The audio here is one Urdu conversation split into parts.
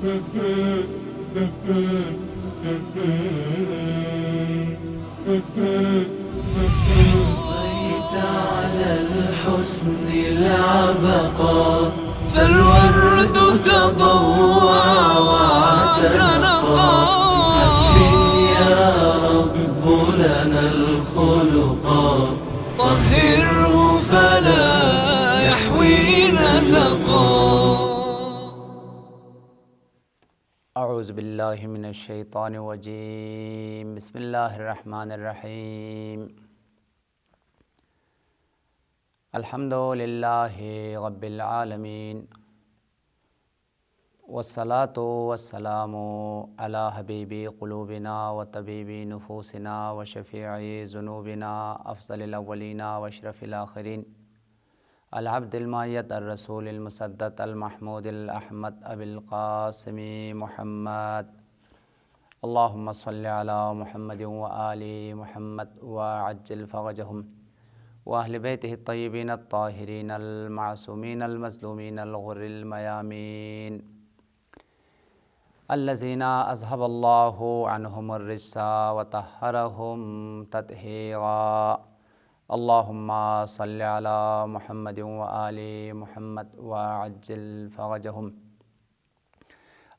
طفيت على الحسن العبقى فالورد تضوع واعتنقى حسن يا رب لنا الخلقا طهره فلا يحوي نزقا. اعوذ باللہ من الشیطان الرجیم. بسم اللہ الرحمن الرحیم. الحمد للہ رب العالمین والصلاة والسلام علی حبیب قلوبنا وطبیب نفوسنا وشفیع ذنوبنا افضل الاولین واشرف الاخرین العبد المعید الرسول المسدد المحمود الاحمد ابی القاسم محمد. اللہم صلی علی محمد وآل محمد وعجل فرجہم واہل بیتہ الطیبین الطاہرین المعصومین المظلومین الغر المیامین الذین اذہب اللہ عنہم الرجس وطہرہم تطہیرا. اللہم صلی علی محمد وآل محمد وعجل فرجہم.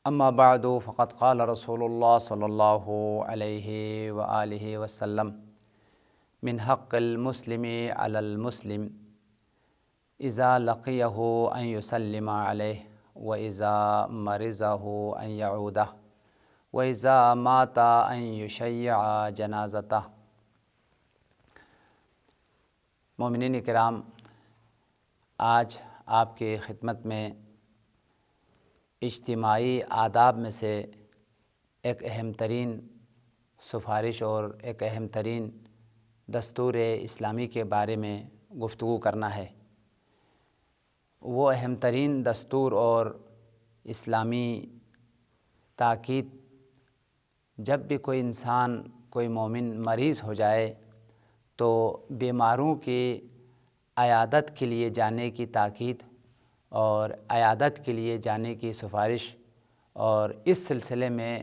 اما بعد فقد قال رسول اللہ صلی اللہ علیہ وآلہ وسلم من حق المسلم علی المسلم اذا لقیہ ان یسلم علیہ واذا مرضہ ان یعودہ واذا مات ان یشیع جنازتہ. مومنین کرام، آج آپ کی خدمت میں اجتماعی آداب میں سے ایک اہم ترین سفارش اور ایک اہم ترین دستور اسلامی کے بارے میں گفتگو کرنا ہے. وہ اہم ترین دستور اور اسلامی تاکید جب بھی کوئی انسان، کوئی مومن مریض ہو جائے تو بیماروں کی عیادت کے لیے جانے کی تاکید اور عیادت کے لیے جانے کی سفارش، اور اس سلسلے میں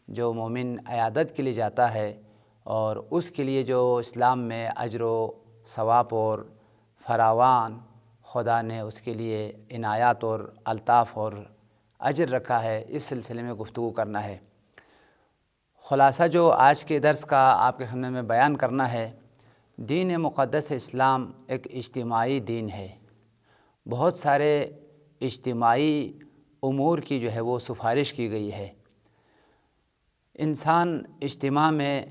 جو مومن عیادت کے لیے جاتا ہے اور اس کے لیے جو اسلام میں اجر و ثواب اور فراوان خدا نے اس کے لیے عنایات اور الطاف اور اجر رکھا ہے، اس سلسلے میں گفتگو کرنا ہے. خلاصہ جو آج کے درس کا آپ کے سامنے میں بیان کرنا ہے، دین مقدس اسلام ایک اجتماعی دین ہے. بہت سارے اجتماعی امور کی جو ہے وہ سفارش کی گئی ہے. انسان اجتماع میں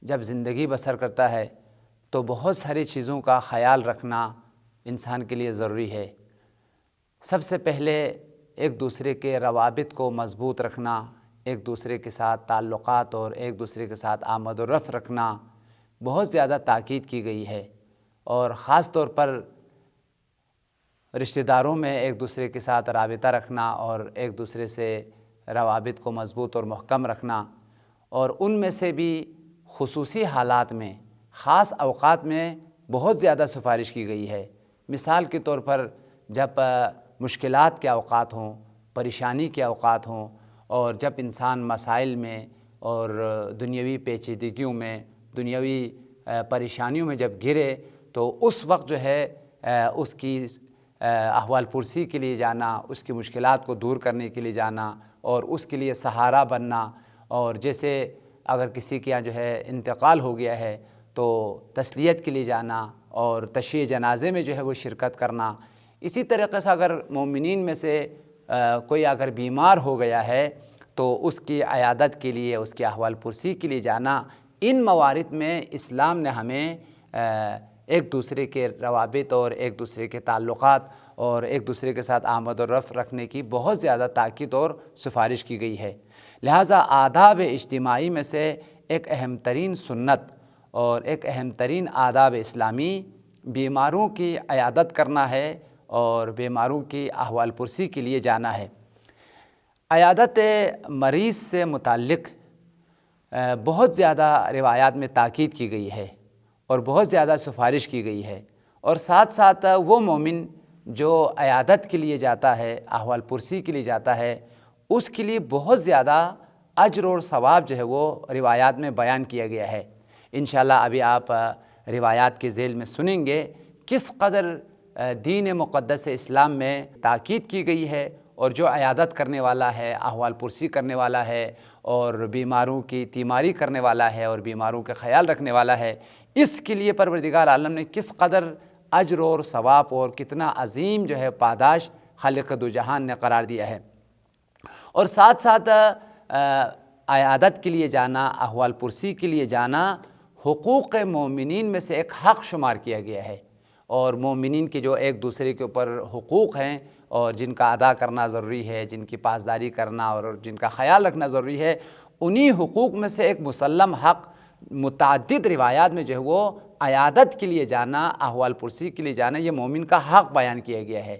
جب زندگی بسر کرتا ہے تو بہت ساری چیزوں کا خیال رکھنا انسان کے لیے ضروری ہے. سب سے پہلے ایک دوسرے کے روابط کو مضبوط رکھنا، ایک دوسرے کے ساتھ تعلقات اور ایک دوسرے کے ساتھ آمد و رفت رکھنا بہت زیادہ تاکید کی گئی ہے. اور خاص طور پر رشتہ داروں میں ایک دوسرے کے ساتھ رابطہ رکھنا اور ایک دوسرے سے روابط کو مضبوط اور محکم رکھنا، اور ان میں سے بھی خصوصی حالات میں، خاص اوقات میں بہت زیادہ سفارش کی گئی ہے. مثال کے طور پر جب مشکلات کے اوقات ہوں، پریشانی کے اوقات ہوں، اور جب انسان مسائل میں اور دنیاوی پیچیدگیوں میں، دنیاوی پریشانیوں میں جب گرے تو اس وقت جو ہے اس کی احوال پرسی کے لیے جانا، اس کی مشکلات کو دور کرنے کے لیے جانا اور اس کے لیے سہارا بننا، اور جیسے اگر کسی کے یہاں جو ہے انتقال ہو گیا ہے تو تسلیت کے لیے جانا اور تشییع جنازے میں جو ہے وہ شرکت کرنا. اسی طریقے سے اگر مومنین میں سے کوئی اگر بیمار ہو گیا ہے تو اس کی عیادت کے لیے، اس کی احوال پرسی کے لیے جانا، ان موارد میں اسلام نے ہمیں ایک دوسرے کے روابط اور ایک دوسرے کے تعلقات اور ایک دوسرے کے ساتھ آمد و رفت رکھنے کی بہت زیادہ تاکید اور سفارش کی گئی ہے. لہٰذا آداب اجتماعی میں سے ایک اہم ترین سنت اور ایک اہم ترین آداب اسلامی بیماروں کی عیادت کرنا ہے اور بیماروں کی احوال پرسی کے لیے جانا ہے. عیادت مریض سے متعلق بہت زیادہ روایات میں تاکید کی گئی ہے اور بہت زیادہ سفارش کی گئی ہے، اور ساتھ ساتھ وہ مومن جو عیادت کے لیے جاتا ہے، احوال پرسی کے لیے جاتا ہے، اس کے لیے بہت زیادہ اجر اور ثواب جو ہے وہ روایات میں بیان کیا گیا ہے۔ انشاءاللہ ابھی آپ روایات کے ذیل میں سنیں گے کس قدر دین مقدس اسلام میں تاکید کی گئی ہے، اور جو عیادت کرنے والا ہے، احوال پرسی کرنے والا ہے، اور بیماروں کی تیماری کرنے والا ہے، اور بیماروں کا خیال رکھنے والا ہے، اس کے لیے پروردگار عالم نے کس قدر اجر اور ثواب اور کتنا عظیم جو ہے پاداش خالق دو جہان نے قرار دیا ہے۔ اور ساتھ ساتھ عیادت کے لیے جانا، احوال پرسی کے لیے جانا حقوق مومنین میں سے ایک حق شمار کیا گیا ہے، اور مومنین کے جو ایک دوسرے کے اوپر حقوق ہیں اور جن کا ادا کرنا ضروری ہے، جن کی پاسداری کرنا اور جن کا خیال رکھنا ضروری ہے، انہی حقوق میں سے ایک مسلم حق متعدد روایات میں جو ہے وہ عیادت کے لیے جانا، احوال پرسی کے لیے جانا، یہ مومن کا حق بیان کیا گیا ہے۔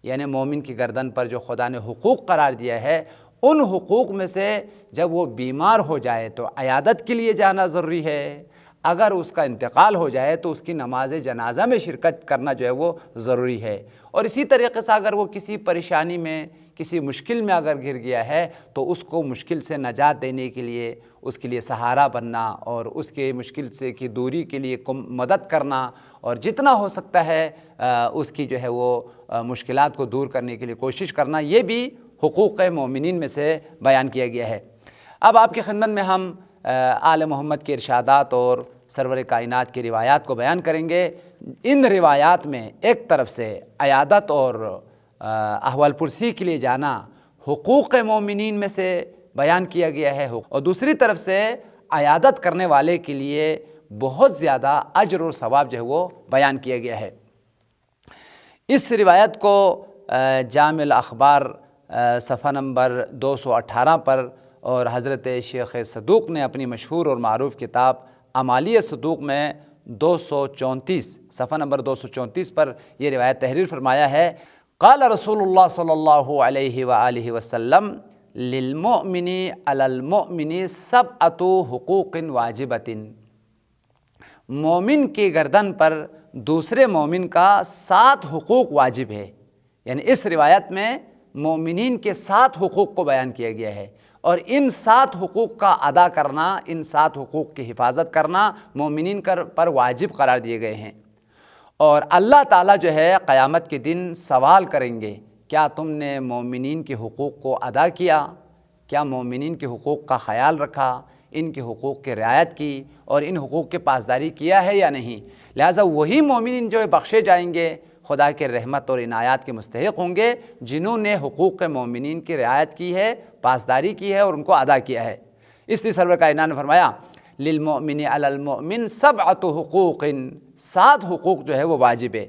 یعنی مومن کی گردن پر جو خدا نے حقوق قرار دیا ہے، ان حقوق میں سے جب وہ بیمار ہو جائے تو عیادت کے لیے جانا ضروری ہے، اگر اس کا انتقال ہو جائے تو اس کی نماز جنازہ میں شرکت کرنا جو ہے وہ ضروری ہے، اور اسی طریقے سے اگر وہ کسی پریشانی میں، کسی مشکل میں اگر گر گیا ہے تو اس کو مشکل سے نجات دینے کے لیے، اس کے لیے سہارا بننا اور اس کے مشکل سے کی دوری کے لیے مدد کرنا، اور جتنا ہو سکتا ہے اس کی جو ہے وہ مشکلات کو دور کرنے کے لیے کوشش کرنا، یہ بھی حقوق مومنین میں سے بیان کیا گیا ہے۔ اب آپ کی خدمت میں ہم آل محمد کے ارشادات اور سرور کائنات کی روایات کو بیان کریں گے۔ ان روایات میں ایک طرف سے عیادت اور احوال پرسی کے لیے جانا حقوق مومنین میں سے بیان کیا گیا ہے، اور دوسری طرف سے عیادت کرنے والے کے لیے بہت زیادہ اجر اور ثواب جو ہے وہ بیان کیا گیا ہے۔ اس روایت کو جامع الاخبار صفحہ نمبر 218 پر اور حضرت شیخ صدوق نے اپنی مشہور اور معروف کتاب اعمالی صدوق میں 234 صفحہ نمبر 234 پر یہ روایت تحریر فرمایا ہے۔ قال رسول اللہ صلی اللہ علیہ وآلہ وسلم للمؤمن علی المؤمن سبعۃ حقوق واجبۃ، مومن کی گردن پر دوسرے مومن کا 7 حقوق واجب ہے۔ یعنی اس روایت میں مومنین کے 7 حقوق کو بیان کیا گیا ہے، اور ان 7 حقوق کا ادا کرنا، ان 7 حقوق کی حفاظت کرنا مومنین پر واجب قرار دیے گئے ہیں۔ اور اللہ تعالیٰ جو ہے قیامت کے دن سوال کریں گے، کیا تم نے مومنین کے حقوق کو ادا کیا؟ کیا مومنین کے حقوق کا خیال رکھا، ان کے حقوق کی رعایت کی اور ان حقوق کے پاسداری کیا ہے یا نہیں؟ لہٰذا وہی مومنین جو بخشے جائیں گے، خدا کے رحمت اور عنایات کے مستحق ہوں گے جنہوں نے حقوق مومنین کی رعایت کی ہے، پاسداری کی ہے اور ان کو ادا کیا ہے۔ اس لیے سرور کائنات نے فرمایا للمؤمن علی المؤمن سبعۃ حقوق، 7 حقوق جو ہے وہ واجب ہے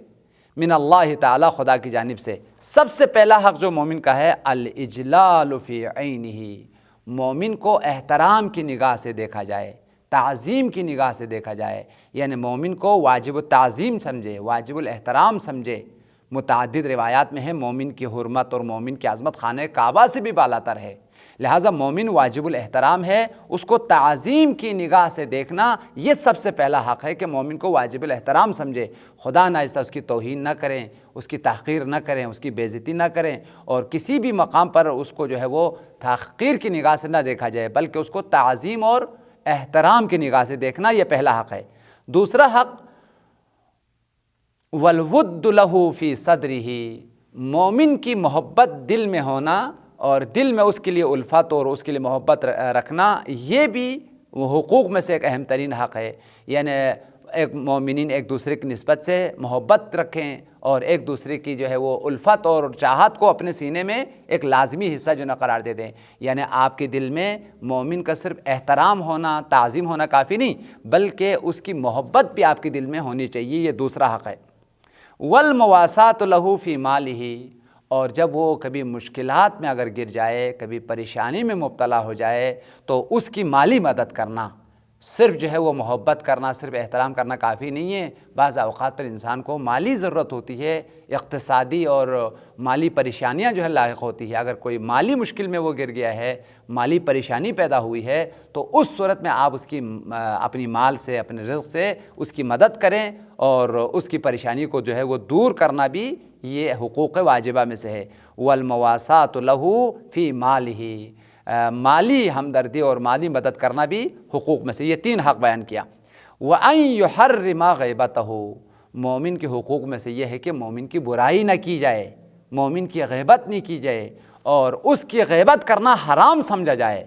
من اللہ تعالی، خدا کی جانب سے۔ سب سے پہلا حق جو مومن کا ہے الاجلال فی عینہ، مومن کو احترام کی نگاہ سے دیکھا جائے، تعظیم کی نگاہ سے دیکھا جائے، یعنی مومن کو واجب التعظیم سمجھے، واجب الاحترام سمجھے۔ متعدد روایات میں ہے مومن کی حرمت اور مومن کی عظمت خانہ کعبہ سے بھی بالاتر ہے، لہٰذا مومن واجب الاحترام ہے، اس کو تعظیم کی نگاہ سے دیکھنا یہ سب سے پہلا حق ہے کہ مومن کو واجب الاحترام سمجھے، خدا ناخواستہ اس کی توہین نہ کریں، اس کی تحقیر نہ کریں، اس کی بے عزتی نہ کریں، اور کسی بھی مقام پر اس کو جو ہے وہ تحقیر کی نگاہ سے نہ دیکھا جائے، بلکہ اس کو تعظیم اور احترام کی نگاہ سے دیکھنا یہ پہلا حق ہے۔ دوسرا حق والود لہ فی صدرہ، مومن کی محبت دل میں ہونا اور دل میں اس کے لیے الفت اور اس کے لیے محبت رکھنا، یہ بھی حقوق میں سے ایک اہم ترین حق ہے۔ یعنی ایک مومنین ایک دوسرے کی نسبت سے محبت رکھیں اور ایک دوسرے کی جو ہے وہ الفت اور چاہت کو اپنے سینے میں ایک لازمی حصہ جو نہ قرار دے دیں۔ یعنی آپ کے دل میں مومن کا صرف احترام ہونا، تعظیم ہونا کافی نہیں، بلکہ اس کی محبت بھی آپ کے دل میں ہونی چاہیے، یہ دوسرا حق ہے۔ والمواساۃ لہ فی مالہ، اور جب وہ کبھی مشکلات میں اگر گر جائے، کبھی پریشانی میں مبتلا ہو جائے تو اس کی مالی مدد کرنا، صرف جو ہے وہ محبت کرنا، صرف احترام کرنا کافی نہیں ہے۔ بعض اوقات پر انسان کو مالی ضرورت ہوتی ہے، اقتصادی اور مالی پریشانیاں جو ہے لاحق ہوتی ہے۔ اگر کوئی مالی مشکل میں وہ گر گیا ہے، مالی پریشانی پیدا ہوئی ہے، تو اس صورت میں آپ اس کی اپنی مال سے، اپنے رزق سے اس کی مدد کریں، اور اس کی پریشانی کو جو ہے وہ دور کرنا بھی یہ حقوق واجبہ میں سے ہے۔ والمواسات لہو فی مالہ، مالی ہمدردی اور مالی مدد کرنا بھی حقوق میں سے، یہ 3 حق بیان کیا۔ وَأَن يُحَرِّمَ غِیبَتَهُ، مومن کے حقوق میں سے یہ ہے کہ مومن کی برائی نہ کی جائے، مومن کی غیبت نہیں کی جائے اور اس کی غیبت کرنا حرام سمجھا جائے،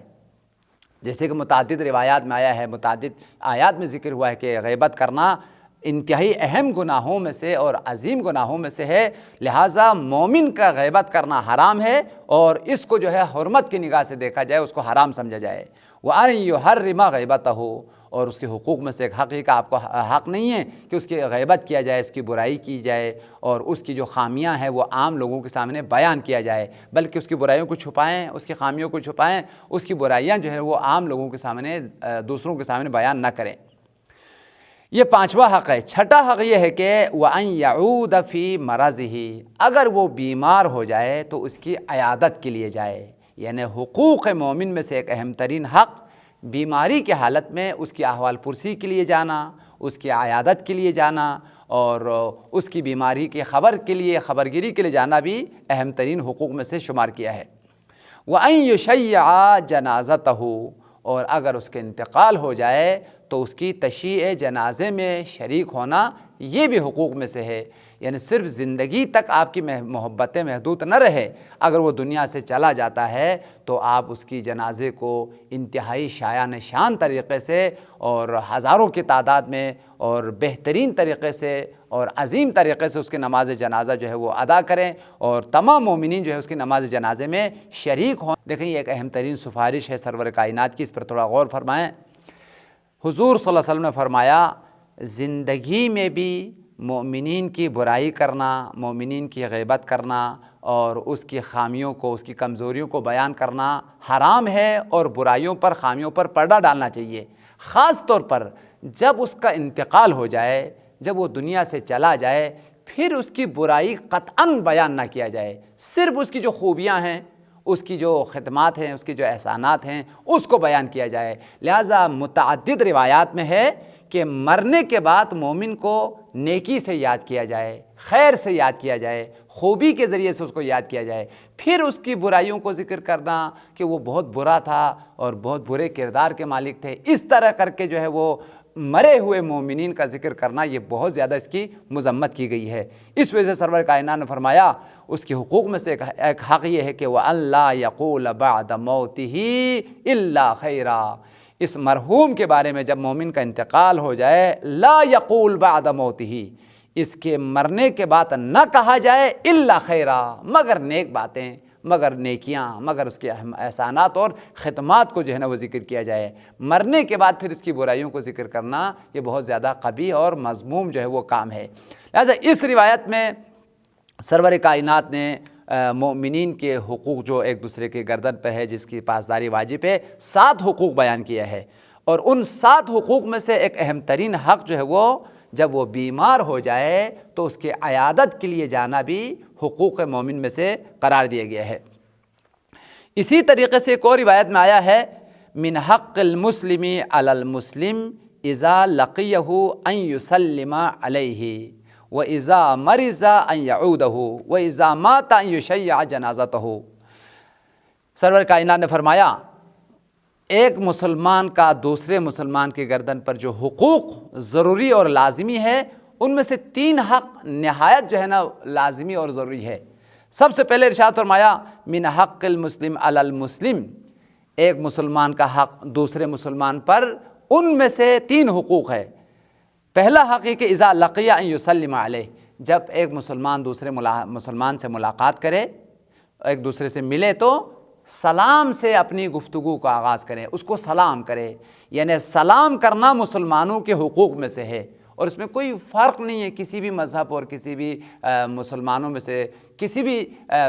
جیسے کہ متعدد روایات میں آیا ہے، متعدد آیات میں ذکر ہوا ہے کہ غیبت کرنا انتہائی اہم گناہوں میں سے اور عظیم گناہوں میں سے ہے، لہٰذا مومن کا غیبت کرنا حرام ہے اور اس کو جو ہے حرمت کی نگاہ سے دیکھا جائے، اس کو حرام سمجھا جائے۔ وَأَن يُحَرِّمَ غِیبَتَهُ، اور اس کے حقوق میں سے ایک حق ہے کہ آپ کو حق نہیں ہے کہ اس کی غیبت کیا جائے، اس کی برائی کی جائے اور اس کی جو خامیاں ہیں وہ عام لوگوں کے سامنے بیان کیا جائے، بلکہ اس کی برائیوں کو چھپائیں، اس کی خامیوں کو چھپائیں، اس کی برائیاں جو ہے وہ عام لوگوں کے سامنے، دوسروں کے سامنے بیان نہ کریں۔ یہ 5واں حق ہے۔ 6واں حق یہ ہے کہ وَأَن يَعُودَ فِي مَرَضِهِ، اگر وہ بیمار ہو جائے تو اس کی عیادت کے لیے جائے، یعنی حقوق مومن میں سے ایک اہم ترین حق بیماری کی حالت میں اس کی احوال پرسی کے لیے جانا، اس کی عیادت کے لیے جانا اور اس کی بیماری کی خبر کے لیے، خبرگیری کے لیے جانا بھی اہم ترین حقوق میں سے شمار کیا ہے۔ وَأَن يُشَيِّعَ جَنَازَتَهُ، اور اگر اس کے انتقال ہو جائے تو اس کی تشییع جنازے میں شریک ہونا یہ بھی حقوق میں سے ہے، یعنی صرف زندگی تک آپ کی محبتیں محدود نہ رہے، اگر وہ دنیا سے چلا جاتا ہے تو آپ اس کی جنازے کو انتہائی شایان شان طریقے سے اور ہزاروں کی تعداد میں اور بہترین طریقے سے اور عظیم طریقے سے اس کی نماز جنازہ جو ہے وہ ادا کریں اور تمام مومنین جو ہے اس کی نماز جنازے میں شریک ہوں۔ دیکھیں یہ ایک اہم ترین سفارش ہے سرور کائنات کی، اس پر تھوڑا غور فرمائیں۔ حضور صلی اللہ علیہ وسلم نے فرمایا زندگی میں بھی مومنین کی برائی کرنا، مومنین کی غیبت کرنا اور اس کی خامیوں کو، اس کی کمزوریوں کو بیان کرنا حرام ہے اور برائیوں پر، خامیوں پر پردہ ڈالنا چاہیے، خاص طور پر جب اس کا انتقال ہو جائے، جب وہ دنیا سے چلا جائے، پھر اس کی برائی قطعاً بیان نہ کیا جائے، صرف اس کی جو خوبیاں ہیں، اس کی جو خدمات ہیں، اس کی جو احسانات ہیں، اس کو بیان کیا جائے۔ لہٰذا متعدد روایات میں ہے کہ مرنے کے بعد مومن کو نیکی سے یاد کیا جائے، خیر سے یاد کیا جائے، خوبی کے ذریعے سے اس کو یاد کیا جائے، پھر اس کی برائیوں کو ذکر کرنا کہ وہ بہت برا تھا اور بہت برے کردار کے مالک تھے، اس طرح کر کے جو ہے وہ مرے ہوئے مومنین کا ذکر کرنا یہ بہت زیادہ اس کی مذمت کی گئی ہے۔ اس وجہ سے سرور کائنات نے فرمایا اس کے حقوق میں سے ایک حق یہ ہے کہ وَأَن لَا يَقُولَ بَعْدَ مَوْتِهِ إِلَّا خَيْرًا، اس مرحوم کے بارے میں جب مومن کا انتقال ہو جائے، لا یقول بعد موتہ، اس کے مرنے کے بعد نہ کہا جائے الا خیرا، مگر نیک باتیں، مگر نیکیاں، مگر اس کے احسانات اور خدمات کو جو ہے نا وہ ذکر کیا جائے۔ مرنے کے بعد پھر اس کی برائیوں کو ذکر کرنا یہ بہت زیادہ قبیح اور مذموم جو ہے وہ کام ہے۔ لہٰذا اس روایت میں سرور کائنات نے مومنین کے حقوق جو ایک دوسرے کے گردن پہ ہے، جس کی پاسداری واجب ہے، 7 حقوق بیان کیا ہے، اور ان 7 حقوق میں سے ایک اہم ترین حق جو ہے وہ جب وہ بیمار ہو جائے تو اس کی عیادت کے لیے جانا بھی حقوق مومن میں سے قرار دیا گیا ہے۔ اسی طریقے سے ایک اور روایت میں آیا ہے من حق المسلم علی المسلم اذا لقیہ ان یسلم علیہ وَإِذَا مَرِضَ أَن يَعُودَهُ وَإِذَا مَاتَ أَن يُشَيِّعَ جَنَازَتَهُ۔ سرور کائنات نے فرمایا ایک مسلمان کا دوسرے مسلمان کے گردن پر جو حقوق ضروری اور لازمی ہے، ان میں سے 3 حق نہایت جو ہے نا لازمی اور ضروری ہے۔ سب سے پہلے ارشاد فرمایا من حق المسلم علی المسلم، ایک مسلمان کا حق دوسرے مسلمان پر، ان میں سے 3 حقوق ہے۔ پہلا حق ہے کہ اذا لقی ان یسلم علیہ، جب ایک مسلمان دوسرے مسلمان سے ملاقات کرے، ایک دوسرے سے ملے تو سلام سے اپنی گفتگو کا آغاز کرے، اس کو سلام کرے، یعنی سلام کرنا مسلمانوں کے حقوق میں سے ہے، اور اس میں کوئی فرق نہیں ہے کسی بھی مذہب اور کسی بھی مسلمانوں میں سے کسی بھی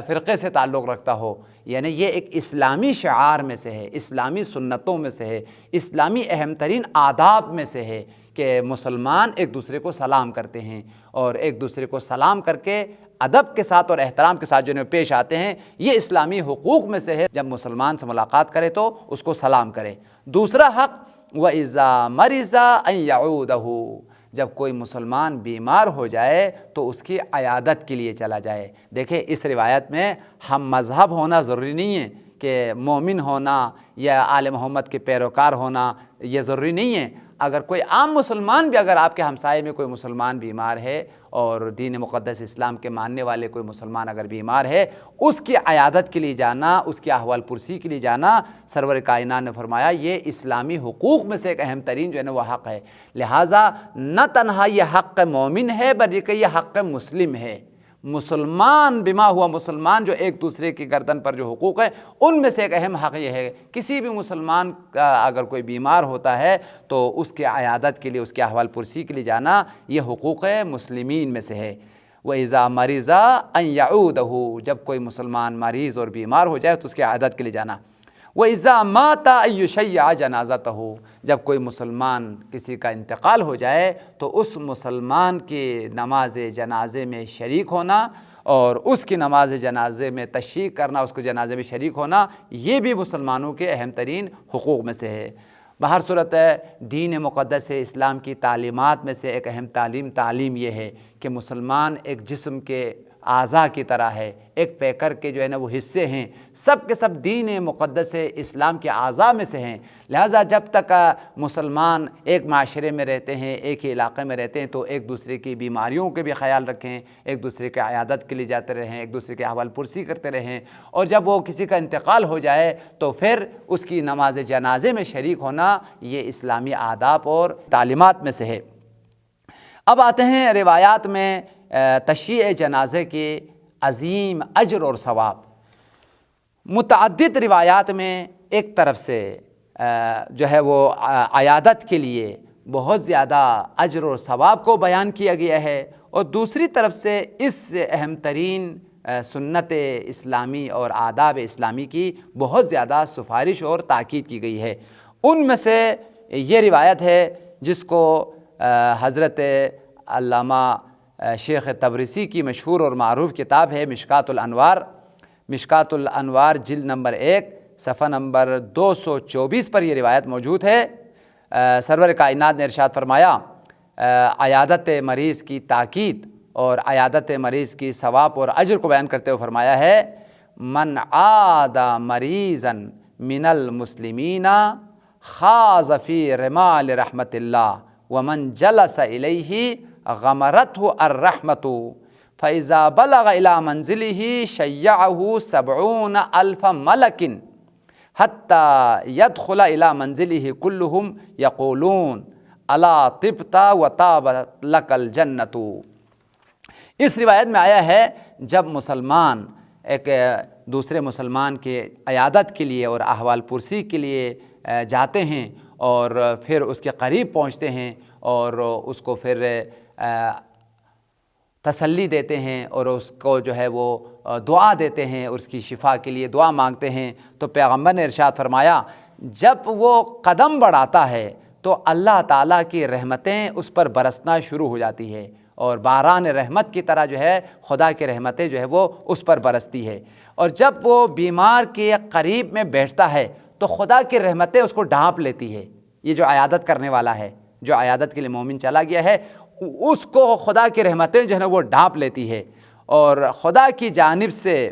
فرقے سے تعلق رکھتا ہو، یعنی یہ ایک اسلامی شعار میں سے ہے، اسلامی سنتوں میں سے ہے، اسلامی اہم ترین آداب میں سے ہے کہ مسلمان ایک دوسرے کو سلام کرتے ہیں، اور ایک دوسرے کو سلام کر کے ادب کے ساتھ اور احترام کے ساتھ جو پیش آتے ہیں، یہ اسلامی حقوق میں سے ہے۔ جب مسلمان سے ملاقات کرے تو اس کو سلام کرے۔ دوسرا حق وَإِذَا مَرِضَ أَن يَعُودَهُ، جب کوئی مسلمان بیمار ہو جائے تو اس کی عیادت کے لیے چلا جائے۔ دیکھیں اس روایت میں ہم مذہب ہونا ضروری نہیں ہے کہ مومن ہونا یا آل محمد کے پیروکار ہونا یہ ضروری نہیں ہے۔ اگر کوئی عام مسلمان بھی، اگر آپ کے ہمسائے میں کوئی مسلمان بیمار ہے اور دین مقدس اسلام کے ماننے والے کوئی مسلمان اگر بیمار ہے، اس کی عیادت کے لیے جانا، اس کی احوال پرسی کے لیے جانا، سرور کائنات نے فرمایا یہ اسلامی حقوق میں سے ایک اہم ترین جو ہے نا وہ حق ہے۔ لہٰذا نہ تنہا یہ حق مومن ہے بلکہ یہ حق مسلم ہے۔ مسلمان بما ہوا مسلمان جو ایک دوسرے کی گردن پر جو حقوق ہے ان میں سے ایک اہم حق یہ ہے، کسی بھی مسلمان کا اگر کوئی بیمار ہوتا ہے تو اس کے عیادت کے لیے، اس کے احوال پرسی کے لیے جانا یہ حقوق مسلمین میں سے ہے۔ وَإِذَا مَرِضَ أَن يَعُودَهُ، جب کوئی مسلمان مریض اور بیمار ہو جائے تو اس کے عیادت کے لیے جانا۔ وَإِذَا مَاتَ أَن يُشَيِّعَ جَنَازَتَهُ، جب کوئی مسلمان کسی کا انتقال ہو جائے تو اس مسلمان کی نماز جنازے میں شریک ہونا اور اس کی نماز جنازے میں تشرییع کرنا، اس کو جنازے میں شریک ہونا، یہ بھی مسلمانوں کے اہم ترین حقوق میں سے ہے۔ بہر صورت دین مقدس اسلام کی تعلیمات میں سے ایک اہم تعلیم یہ ہے کہ مسلمان ایک جسم کے اعضاء کی طرح ہے، ایک پیکر کے جو ہے نا وہ حصے ہیں، سب کے سب دین مقدس اسلام کے اعضاء میں سے ہیں۔ لہٰذا جب تک مسلمان ایک معاشرے میں رہتے ہیں، ایک ہی علاقے میں رہتے ہیں تو ایک دوسرے کی بیماریوں کے بھی خیال رکھیں، ایک دوسرے کے عیادت کے لیے جاتے رہیں، ایک دوسرے کے احوال پرسی کرتے رہیں، اور جب وہ کسی کا انتقال ہو جائے تو پھر اس کی نماز جنازے میں شریک ہونا یہ اسلامی آداب اور تعلیمات میں سے ہے۔ اب آتے ہیں روایات میں تشییع جنازے کے عظیم اجر اور ثواب۔ متعدد روایات میں ایک طرف سے جو ہے وہ عیادت کے لیے بہت زیادہ اجر اور ثواب کو بیان کیا گیا ہے، اور دوسری طرف سے اس اہم ترین سنت اسلامی اور آداب اسلامی کی بہت زیادہ سفارش اور تاکید کی گئی ہے۔ ان میں سے یہ روایت ہے جس کو حضرت علامہ شیخ تبریسی کی مشہور اور معروف کتاب ہے مشکات الانوار، مشکات الانوار جلد نمبر 1 صفحہ نمبر 224 پر یہ روایت موجود ہے۔ سرور کائنات نے ارشاد فرمایا عیادت مریض کی تاکید اور عیادت مریض کی ثواب اور اجر کو بیان کرتے ہوئے فرمایا ہے من عاد مریضا من المسلمین خاض فی رمال رحمت اللہ ومن جلس الیہ غمرته الرحمت فاذا بلغ الى منزله شیعه 70,000 ملک حتى يدخل الى منزله كلهم يقولون الا طبت وطابت لك الجنت۔ اس روایت میں آیا ہے جب مسلمان ایک دوسرے مسلمان کے عیادت کے لیے اور احوال پرسی کے لیے جاتے ہیں اور پھر اس کے قریب پہنچتے ہیں اور اس کو پھر تسلی دیتے ہیں اور اس کو جو ہے وہ دعا دیتے ہیں، اور اس کی شفا کے لیے دعا مانگتے ہیں، تو پیغمبر نے ارشاد فرمایا جب وہ قدم بڑھاتا ہے تو اللہ تعالیٰ کی رحمتیں اس پر برسنا شروع ہو جاتی ہے، اور باران رحمت کی طرح جو ہے خدا کی رحمتیں جو ہے وہ اس پر برستی ہے، اور جب وہ بیمار کے قریب میں بیٹھتا ہے تو خدا کی رحمتیں اس کو ڈھانپ لیتی ہے۔ یہ جو عیادت کرنے والا ہے، جو عیادت کے لیے مومن چلا گیا ہے، اس کو خدا کی رحمتیں جو ہے نا وہ ڈھانپ لیتی ہے، اور خدا کی جانب سے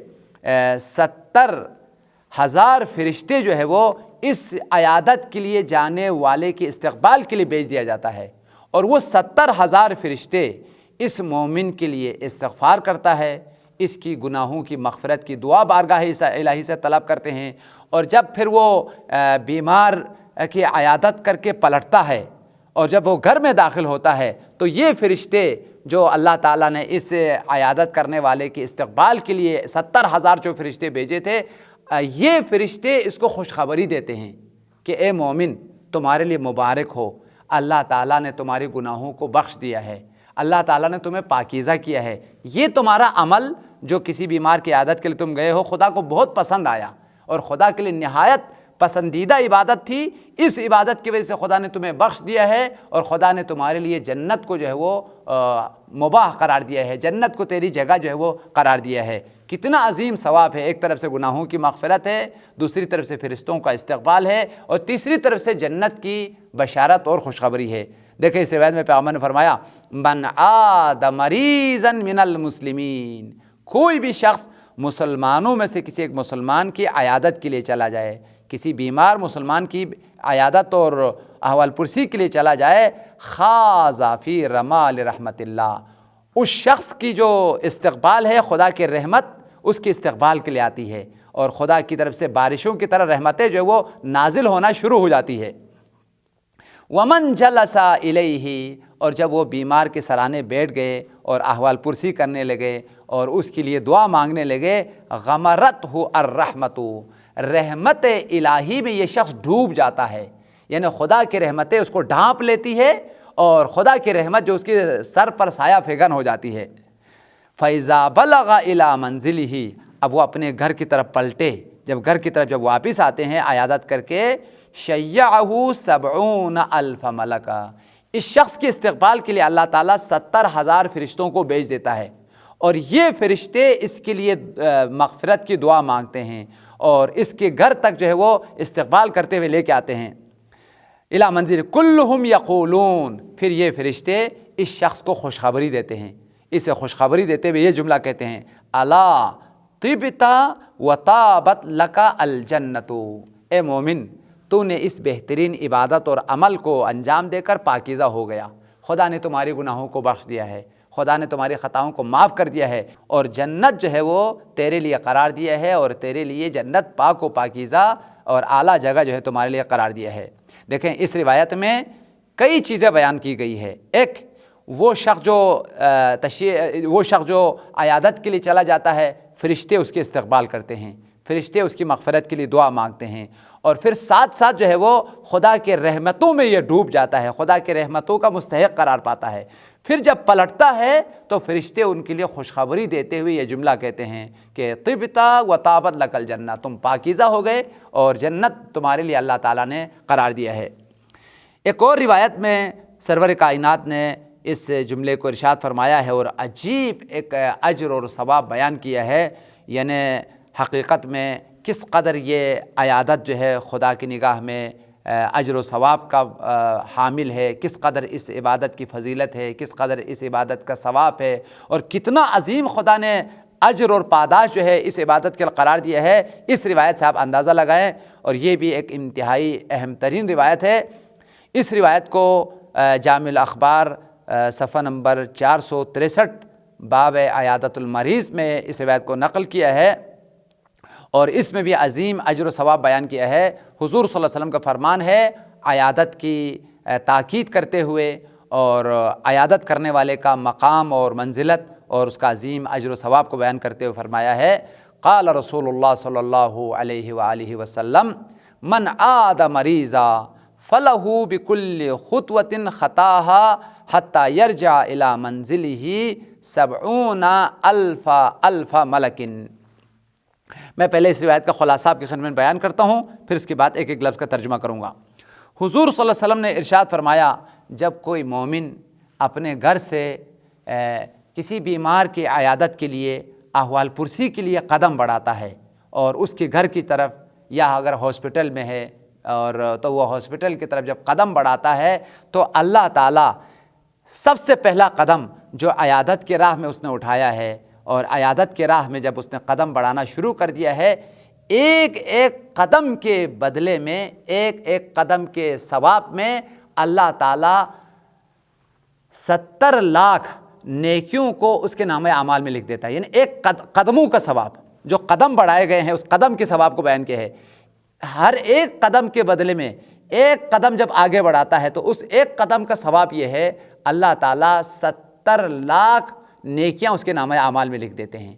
70,000 فرشتے جو ہے وہ اس عیادت کے لیے جانے والے کے استقبال کے لیے بھیج دیا جاتا ہے، اور وہ 70,000 فرشتے اس مومن کے لیے استغفار کرتا ہے، اس کی گناہوں کی مغفرت کی دعا بارگاہ الہی سے طلب کرتے ہیں، اور جب پھر وہ بیمار کی عیادت کر کے پلٹتا ہے اور جب وہ گھر میں داخل ہوتا ہے تو یہ فرشتے جو اللہ تعالیٰ نے اس عیادت کرنے والے کے استقبال کے لیے 70,000 جو فرشتے بھیجے تھے، یہ فرشتے اس کو خوشخبری دیتے ہیں کہ اے مومن تمہارے لیے مبارک ہو، اللہ تعالیٰ نے تمہارے گناہوں کو بخش دیا ہے، اللہ تعالیٰ نے تمہیں پاکیزہ کیا ہے، یہ تمہارا عمل جو کسی بیمار کی عیادت کے لیے تم گئے ہو خدا کو بہت پسند آیا اور خدا کے لیے نہایت پسندیدہ عبادت تھی، اس عبادت کی وجہ سے خدا نے تمہیں بخش دیا ہے اور خدا نے تمہارے لیے جنت کو جو ہے وہ مباح قرار دیا ہے، جنت کو تیری جگہ جو ہے وہ قرار دیا ہے۔ کتنا عظیم ثواب ہے، ایک طرف سے گناہوں کی مغفرت ہے، دوسری طرف سے فرشتوں کا استقبال ہے، اور تیسری طرف سے جنت کی بشارت اور خوشخبری ہے۔ دیکھیں اس روایت میں پیغمبر نے فرمایا من عاد مریضا من المسلمین، کوئی بھی شخص مسلمانوں میں سے کسی ایک مسلمان کی عیادت کے لیے چلا جائے، کسی بیمار مسلمان کی عیادت اور احوال پرسی کے لیے چلا جائے، خاض فی رمال رحمت اللہ، اس شخص کی جو استقبال ہے خدا کی رحمت اس کے استقبال کے لیے آتی ہے، اور خدا کی طرف سے بارشوں کی طرح رحمتیں جو ہے وہ نازل ہونا شروع ہو جاتی ہے۔ ومن جلس الیہ، اور جب وہ بیمار کے سرانے بیٹھ گئے اور احوال پرسی کرنے لگے اور اس کے لیے دعا مانگنے لگے، غمرتہ الرحمت، رحمت الہی میں یہ شخص ڈوب جاتا ہے، یعنی خدا کی رحمتیں اس کو ڈھانپ لیتی ہے اور خدا کی رحمت جو اس کے سر پر سایہ فگن ہو جاتی ہے۔ فَإِذَا بَلَغَ إِلَىٰ مَنزِلِهِ، اب وہ اپنے گھر کی طرف پلٹے، جب گھر کی طرف جب واپس آتے ہیں عیادت کر کے، شَيَّعَهُ 70,000 ملکا، اس شخص کے استقبال کے لیے اللہ تعالیٰ 70,000 فرشتوں کو بھیج دیتا ہے، اور یہ فرشتے اس کے لیے مغفرت کی دعا مانگتے ہیں اور اس کے گھر تک جو ہے وہ استقبال کرتے ہوئے لے کے آتے ہیں۔ الی منزل کلہم یقولون، پھر یہ فرشتے اس شخص کو خوشخبری دیتے ہیں، اسے خوشخبری دیتے ہوئے یہ جملہ کہتے ہیں، الا طبت وطابت لک الجنت، اے مومن تو نے اس بہترین عبادت اور عمل کو انجام دے کر پاکیزہ ہو گیا، خدا نے تمہاری گناہوں کو بخش دیا ہے، خدا نے تمہاری خطاؤں کو معاف کر دیا ہے، اور جنت جو ہے وہ تیرے لیے قرار دیا ہے، اور تیرے لیے جنت پاک و پاکیزہ اور اعلیٰ جگہ جو ہے تمہارے لیے قرار دیا ہے۔ دیکھیں اس روایت میں کئی چیزیں بیان کی گئی ہے۔ ایک وہ شخص جو عیادت کے لیے چلا جاتا ہے، فرشتے اس کے استقبال کرتے ہیں، فرشتے اس کی مغفرت کے لیے دعا مانگتے ہیں، اور پھر ساتھ ساتھ جو ہے وہ خدا کے رحمتوں میں یہ ڈوب جاتا ہے، خدا کے رحمتوں کا مستحق قرار پاتا ہے۔ پھر جب پلٹتا ہے تو فرشتے ان کے لیے خوشخبری دیتے ہوئے یہ جملہ کہتے ہیں کہ طبتا وطابت لک الجنہ، تم پاکیزہ ہو گئے اور جنت تمہارے لیے اللہ تعالیٰ نے قرار دیا ہے۔ ایک اور روایت میں سرور کائنات نے اس جملے کو ارشاد فرمایا ہے اور عجیب ایک اجر اور ثواب بیان کیا ہے، یعنی حقیقت میں کس قدر یہ عیادت جو ہے خدا کی نگاہ میں اجر و ثواب کا حامل ہے، کس قدر اس عبادت کی فضیلت ہے، کس قدر اس عبادت کا ثواب ہے، اور کتنا عظیم خدا نے اجر اور پاداش جو ہے اس عبادت کے قرار دیا ہے، اس روایت سے آپ اندازہ لگائیں۔ اور یہ بھی ایک انتہائی اہم ترین روایت ہے۔ اس روایت کو جامع الاخبار صفحہ نمبر 463 باب عیادت المریض میں اس روایت کو نقل کیا ہے، اور اس میں بھی عظیم اجر و ثواب بیان کیا ہے۔ حضور صلی اللہ علیہ وسلم کا فرمان ہے عیادت کی تاکید کرتے ہوئے اور عیادت کرنے والے کا مقام اور منزلت اور اس کا عظیم اجر و ثواب کو بیان کرتے ہوئے فرمایا ہے، قال رسول اللہ صلی اللہ علیہ وآلہ وسلم من عاد مریضا فلہ بکل خطوۃ خطاہا حتی یرجع الی منزلہ 70,000 ملک۔ میں پہلے اس روایت کا خلاصہ آپ کی خدمت میں بیان کرتا ہوں، پھر اس کے بعد ایک ایک لفظ کا ترجمہ کروں گا۔ حضور صلی اللہ علیہ وسلم نے ارشاد فرمایا، جب کوئی مومن اپنے گھر سے کسی بیمار کی عیادت کے لیے احوال پرسی کے لیے قدم بڑھاتا ہے اور اس کے گھر کی طرف، یا اگر ہاسپٹل میں ہے اور تو وہ ہاسپٹل کی طرف جب قدم بڑھاتا ہے تو اللہ تعالیٰ سب سے پہلا قدم جو عیادت کے راہ میں اس نے اٹھایا ہے، اور عیادت کے راہ میں جب اس نے قدم بڑھانا شروع کر دیا ہے، ایک ایک قدم کے بدلے میں، ایک ایک قدم کے ثواب میں اللہ تعالیٰ 70 لاکھ نیکیوں کو اس کے نامہ اعمال میں لکھ دیتا ہے۔ یعنی ایک قدموں کا ثواب، جو قدم بڑھائے گئے ہیں اس قدم کے ثواب کو بیان کیا ہے۔ ہر ایک قدم کے بدلے میں ایک قدم جب آگے بڑھاتا ہے تو اس ایک قدم کا ثواب یہ ہے، اللہ تعالیٰ 70 لاکھ نیکیاں اس کے نامہ اعمال میں لکھ دیتے ہیں،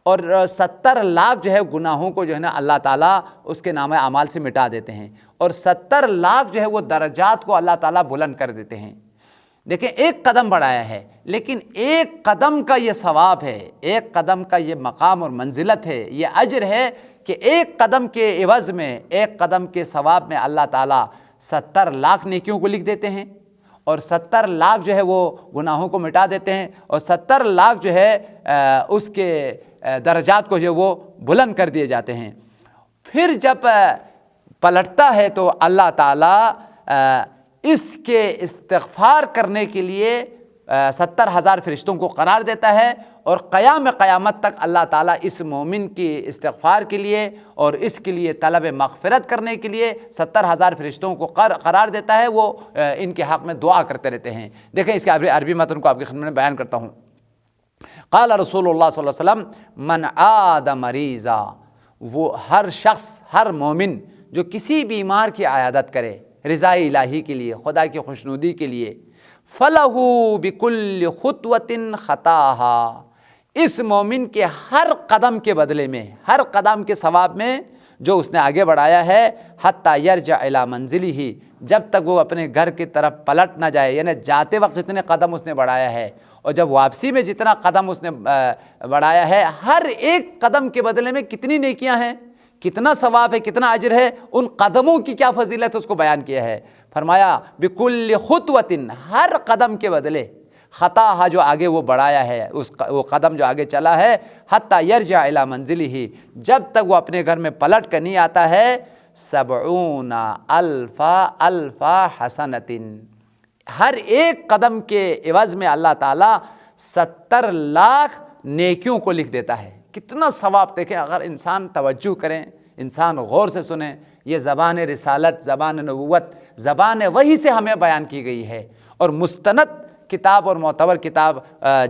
اور 70 لاکھ جو ہے گناہوں کو جو ہے نا اللہ تعالیٰ اس کے نامہ اعمال سے مٹا دیتے ہیں، اور 70 لاکھ جو ہے وہ درجات کو اللہ تعالیٰ بلند کر دیتے ہیں۔ دیکھیں ایک قدم بڑھایا ہے، لیکن ایک قدم کا یہ ثواب ہے، ایک قدم کا یہ مقام اور منزلت ہے، یہ اجر ہے کہ ایک قدم کے عوض میں، ایک قدم کے ثواب میں اللہ تعالیٰ 70 لاکھ نیکیوں کو لکھ دیتے ہیں، اور 70 لاکھ جو ہے وہ گناہوں کو مٹا دیتے ہیں، اور 70 لاکھ جو ہے اس کے درجات کو جو وہ بلند کر دیے جاتے ہیں۔ پھر جب پلٹتا ہے تو اللہ تعالیٰ اس کے استغفار کرنے کے لیے 70,000 فرشتوں کو قرار دیتا ہے، اور قیامت تک اللہ تعالیٰ اس مومن کی استغفار کے لیے اور اس کے لیے طلب مغفرت کرنے کے لیے 70,000 فرشتوں کو قرار دیتا ہے، وہ ان کے حق میں دعا کرتے رہتے ہیں۔ دیکھیں اس کے عربی متن کو آپ کی خدمت میں بیان کرتا ہوں۔ قال رسول اللہ صلی اللہ علیہ وسلم من عاد مریضا، وہ ہر شخص، ہر مومن جو کسی بیمار کی عیادت کرے رضا الہی کے لیے، خدا کی خوشنودی کے لیے، فَلَهُ بِكُلِّ خُطْوَةٍ خَطَاهَا، اس مومن کے ہر قدم کے بدلے میں، ہر قدم کے ثواب میں جو اس نے آگے بڑھایا ہے، حَتَّى يَرْجَعَ إِلَى مَنزِلِهِ، جب تک وہ اپنے گھر کی طرف پلٹ نہ جائے، یعنی جاتے وقت جتنے قدم اس نے بڑھایا ہے اور جب واپسی میں جتنا قدم اس نے بڑھایا ہے، ہر ایک قدم کے بدلے میں کتنی نیکیاں ہیں، کتنا ثواب ہے، کتنا اجر ہے، ان قدموں کی کیا فضیلت ہے اس کو بیان کیا ہے۔ فرمایا بِكُلِّ خُطْوَةٍ، ہر قدم کے بدلے، خطا جو آگے وہ بڑھایا ہے، وہ قدم جو آگے چلا ہے، حتیٰ یرجع الی منزلہ، جب تک وہ اپنے گھر میں پلٹ کر نہیں آتا ہے، 70,000 حسنۃ، ہر ایک قدم کے عوض میں اللہ تعالیٰ 70 لاکھ نیکیوں کو لکھ دیتا ہے۔ کتنا ثواب دیکھیں، اگر انسان توجہ کریں، انسان غور سے سنیں، یہ زبان رسالت، زبان نبوت، زبان وحی سے ہمیں بیان کی گئی ہے، اور مستند کتاب اور معتبر کتاب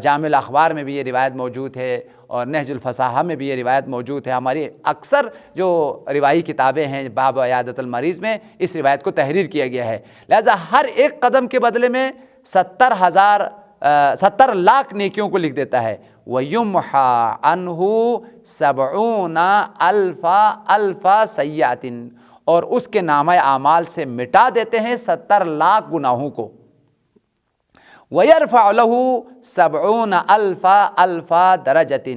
جامع الاخبار میں بھی یہ روایت موجود ہے، اور نہج الفصاحہ میں بھی یہ روایت موجود ہے۔ ہماری اکثر جو روایی کتابیں ہیں باب عیادت المریض میں اس روایت کو تحریر کیا گیا ہے۔ لہذا ہر ایک قدم کے بدلے میں 70 لاکھ نیکیوں کو لکھ دیتا ہے۔ وَيُمْحَى عَنْهُ 70,000 سیئات، اور اس کے نامہ اعمال سے مٹا دیتے ہیں 70 لاکھ گناہوں کو۔ وَيَرْفَعُ لَهُ 70,000 درجۃ،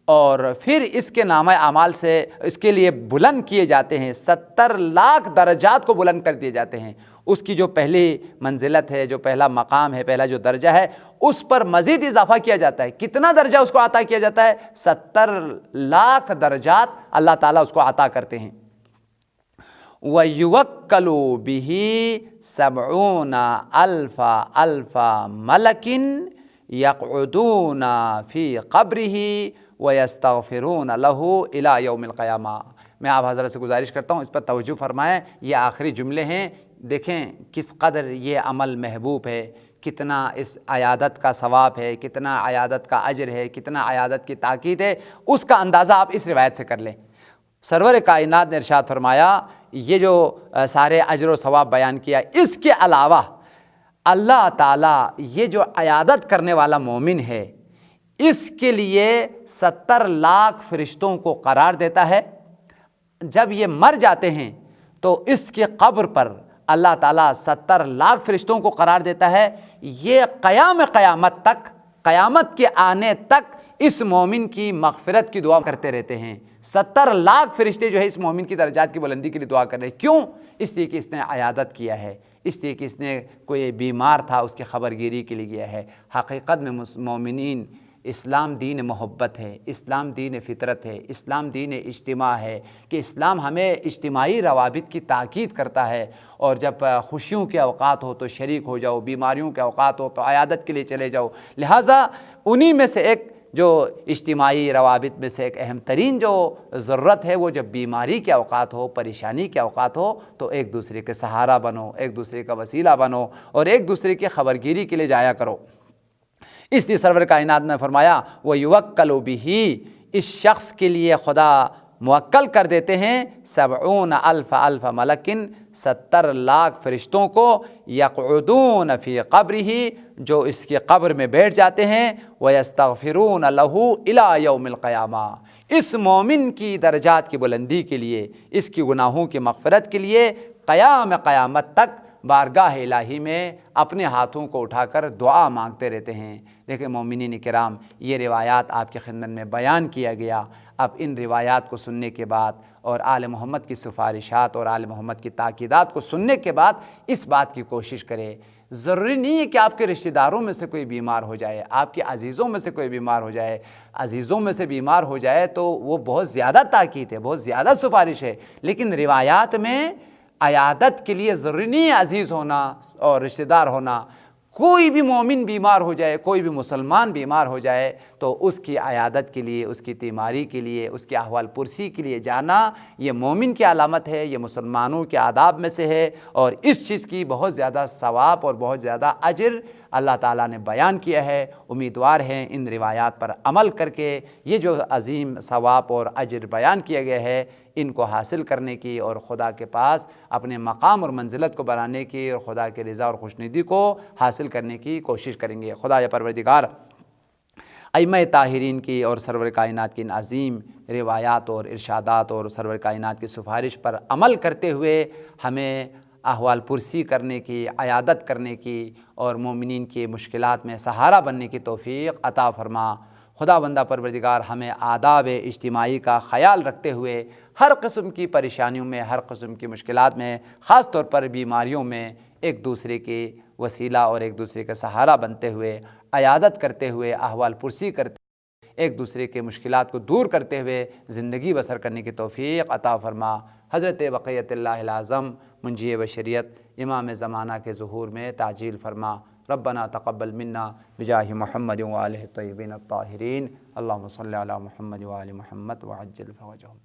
اور پھر اس کے نامہ اعمال سے اس کے لیے بلند کیے جاتے ہیں، 70 لاکھ درجات کو بلند کر دیے جاتے ہیں۔ اس کی جو پہلی منزلت ہے، جو پہلا مقام ہے، پہلا جو درجہ ہے، اس پر مزید اضافہ کیا جاتا ہے۔ کتنا درجہ اس کو عطا کیا جاتا ہے؟ 70 لاکھ درجات اللہ تعالیٰ اس کو عطا کرتے ہیں۔ وَيُوَكَّلُ بِهِ 70,000 مَلَكٍ يَقْعُدُونَ فِي قَبْرِهِ وَيَسْتَغْفِرُونَ لَهُ إِلَى يَوْمِ الْقِيَامَةِ۔ میں آپ حضرت سے گزارش کرتا ہوں اس پر توجہ فرمائیں، یہ آخری جملے ہیں، دیکھیں کس قدر یہ عمل محبوب ہے، کتنا اس عیادت کا ثواب ہے، کتنا عیادت کا اجر ہے، کتنا عیادت کی تاکید ہے، اس کا اندازہ آپ اس روایت سے کر لیں۔ سرور کائنات نے ارشاد فرمایا، یہ جو سارے اجر و ثواب بیان کیا، اس کے علاوہ اللہ تعالیٰ یہ جو عیادت کرنے والا مومن ہے، اس کے لیے 70 لاکھ فرشتوں کو قرار دیتا ہے۔ جب یہ مر جاتے ہیں تو اس کے قبر پر اللہ تعالیٰ 70 لاکھ فرشتوں کو قرار دیتا ہے۔ یہ قیامت تک، قیامت کے آنے تک اس مومن کی مغفرت کی دعا کرتے رہتے ہیں۔ 70 لاکھ فرشتے جو ہے اس مومن کی درجات کی بلندی کے لیے دعا کر رہے ہیں۔ کیوں؟ اس لیے کہ اس نے عیادت کیا ہے، اس لیے کہ اس نے کوئی بیمار تھا اس کی خبرگیری کے لیے گیا ہے۔ حقیقت میں مومنین، اسلام دین محبت ہے، اسلام دین فطرت ہے، اسلام دین اجتماع ہے، کہ اسلام ہمیں اجتماعی روابط کی تاکید کرتا ہے، اور جب خوشیوں کے اوقات ہو تو شریک ہو جاؤ، بیماریوں کے اوقات ہو تو عیادت کے لیے چلے جاؤ۔ لہٰذا انہی میں سے ایک جو اجتماعی روابط میں سے ایک اہم ترین جو ضرورت ہے، وہ جب بیماری کے اوقات ہو، پریشانی کے اوقات ہو، تو ایک دوسرے کے سہارا بنو، ایک دوسرے کا وسیلہ بنو، اور ایک دوسرے کی خبرگیری کے لیے جایا کرو۔ اس لیے سرور کائنات نے فرمایا وَيُوَكَّلُ بِهِ، اس شخص کے لیے خدا موکل کر دیتے ہیں 70,000 ملکن، 70 لاکھ فرشتوں کو، یقعدون فی قبرہ، جو اس کی قبر میں بیٹھ جاتے ہیں، وَيَسْتَغْفِرُونَ لَهُ إِلَى يَوْمِ الْقِيَامَةِ، اس مومن کی درجات کی بلندی کے لیے، اس کی گناہوں کی مغفرت کے لیے قیامت تک بارگاہ الہی میں اپنے ہاتھوں کو اٹھا کر دعا مانگتے رہتے ہیں۔ دیکھیں مومنین کرام، یہ روایات آپ کے خدمت میں بیان کیا گیا۔ اب ان روایات کو سننے کے بعد اور آل محمد کی سفارشات اور آل محمد کی تاکیدات کو سننے کے بعد اس بات کی کوشش کرے، ضروری نہیں ہے کہ آپ کے رشتہ داروں میں سے کوئی بیمار ہو جائے، آپ کے عزیزوں میں سے کوئی بیمار ہو جائے۔ عزیزوں میں سے بیمار ہو جائے تو وہ بہت زیادہ تاکید ہے، بہت زیادہ سفارش ہے، لیکن روایات میں عیادت کے لیے ضروری نہیں ہے عزیز ہونا اور رشتہ دار ہونا۔ کوئی بھی مومن بیمار ہو جائے، کوئی بھی مسلمان بیمار ہو جائے تو اس کی عیادت کے لیے، اس کی تیماری کے لیے، اس کے احوال پرسی کے لیے جانا یہ مومن کی علامت ہے، یہ مسلمانوں کے آداب میں سے ہے، اور اس چیز کی بہت زیادہ ثواب اور بہت زیادہ اجر اللہ تعالیٰ نے بیان کیا ہے۔ امیدوار ہیں ان روایات پر عمل کر کے یہ جو عظیم ثواب اور اجر بیان کیا گیا ہے ان کو حاصل کرنے کی اور خدا کے پاس اپنے مقام اور منزلت کو بڑھانے کی اور خدا کے رضا اور خوشنودی کو حاصل کرنے کی کوشش کریں گے۔ خدا یا پروردگار ائمہ طاہرین کی اور سرور کائنات کی ان عظیم روایات اور ارشادات اور سرور کائنات کی سفارش پر عمل کرتے ہوئے ہمیں احوال پرسی کرنے کی، عیادت کرنے کی اور مومنین کی مشکلات میں سہارا بننے کی توفیق عطا فرما۔ خدا بندہ پروردگار ہمیں آداب اجتماعی کا خیال رکھتے ہوئے ہر قسم کی پریشانیوں میں، ہر قسم کی مشکلات میں، خاص طور پر بیماریوں میں ایک دوسرے کے وسیلہ اور ایک دوسرے کا سہارا بنتے ہوئے، عیادت کرتے ہوئے، احوال پرسی کرتے ہوئے، ایک دوسرے کے مشکلات کو دور کرتے ہوئے زندگی بسر کرنے کی توفیق عطا فرما۔ حضرت بقیت اللہ العظم منجی بشریت امام زمانہ کے ظہور میں تعجیل فرما۔ ربنا تقبل منا بجاہ محمد وآلہ الطیبین الطاہرین، اللہم صلی علی محمد وآل محمد وعجل فرجہم۔